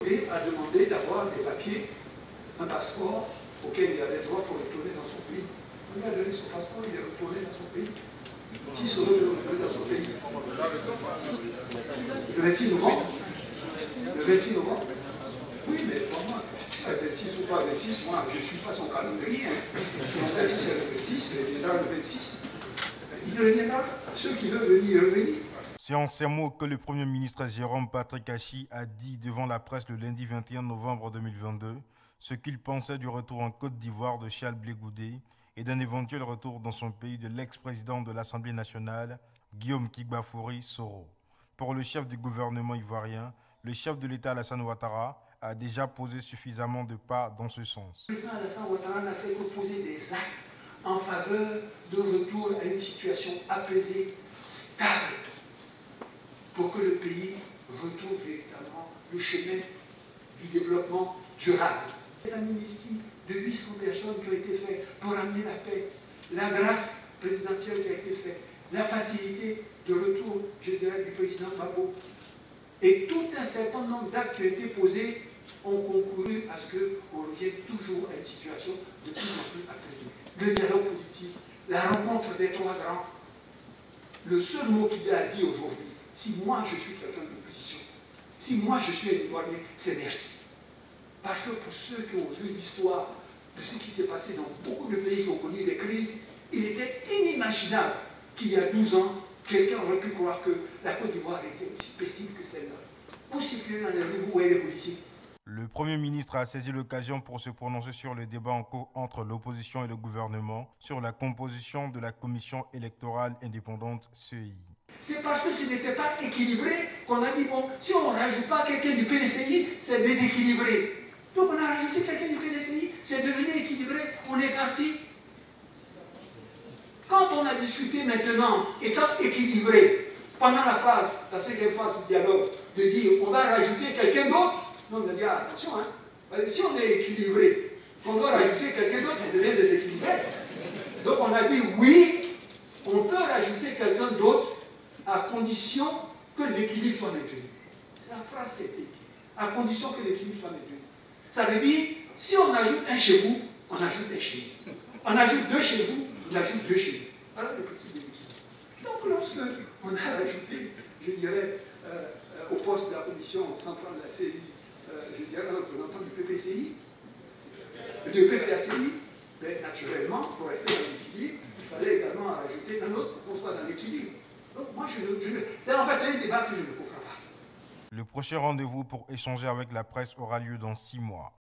Et a demandé d'avoir des papiers, un passeport auquel il avait droit pour retourner dans son pays. On lui a donné son passeport, il est retourné dans son pays. S'il se retourner dans son pays. Le 26 novembre. Le 26 novembre. Oui, mais pour moi, 26 ou pas 26, moi, je ne suis pas son calendrier. Donc, si c'est le 26, il reviendra le 26. Il reviendra. Ceux qui veulent venir, revenir. C'est en ces mots que le Premier ministre Jérôme Patrick Achi a dit devant la presse le lundi 21 novembre 2022 ce qu'il pensait du retour en Côte d'Ivoire de Charles Blé Goudé et d'un éventuel retour dans son pays de l'ex-président de l'Assemblée nationale, Guillaume Kigbafouri Soro. Pour le chef du gouvernement ivoirien, le chef de l'État Alassane Ouattara a déjà posé suffisamment de pas dans ce sens. Le président Alassane Ouattara n'a fait que poser des actes en faveur de retour à une situation apaisée, stable, pour que le pays retrouve véritablement le chemin du développement durable. Les amnisties de 800 personnes qui ont été faites pour amener la paix, la grâce présidentielle qui a été faite, la facilité de retour, je dirais, du président Gbagbo, et tout un certain nombre d'actes qui ont été posés ont concouru à ce qu'on revienne toujours à une situation de plus en plus apaisée. Le dialogue politique, la rencontre des trois grands, le seul mot qu'il a dit aujourd'hui, si moi je suis quelqu'un de l'opposition, si moi je suis un Ivoirien, c'est merci. Parce que pour ceux qui ont vu l'histoire de ce qui s'est passé dans beaucoup de pays qui ont connu des crises, il était inimaginable qu'il y a 12 ans, quelqu'un aurait pu croire que la Côte d'Ivoire était aussi paisible que celle-là. Pour circuler dans les rues, vous voyez les policiers. Le Premier ministre a saisi l'occasion pour se prononcer sur le débat en cours entre l'opposition et le gouvernement sur la composition de la commission électorale indépendante CEI. C'est parce que ce n'était pas équilibré qu'on a dit, bon, si on ne rajoute pas quelqu'un du PDCI, c'est déséquilibré. Donc on a rajouté quelqu'un du PDCI, c'est devenu équilibré, on est parti. Quand on a discuté maintenant, étant équilibré, pendant la cinquième phase du dialogue, de dire on va rajouter quelqu'un d'autre, on a dit attention, hein, si on est équilibré, qu'on doit rajouter quelqu'un d'autre, on devient déséquilibré. Donc on a dit oui, on peut rajouter quelqu'un d'autre à condition que l'équilibre soit maintenu. C'est la phrase qui a été écrite. À condition que l'équilibre soit maintenu. Ça veut dire, si on ajoute un chez vous, on ajoute un chez vous. On ajoute deux chez vous, on ajoute deux chez vous. Voilà le principe de l'équilibre. Donc lorsque on a rajouté, je dirais, au poste de la commission centrale de la CEI, je dirais, un représentant du PPCI, du PPACI, ben, naturellement, pour rester dans l'équilibre, il fallait également en rajouter un autre pour qu'on soit dans l'équilibre. Donc moi, c'est un débat que je ne comprends pas. Le prochain rendez-vous pour échanger avec la presse aura lieu dans 6 mois.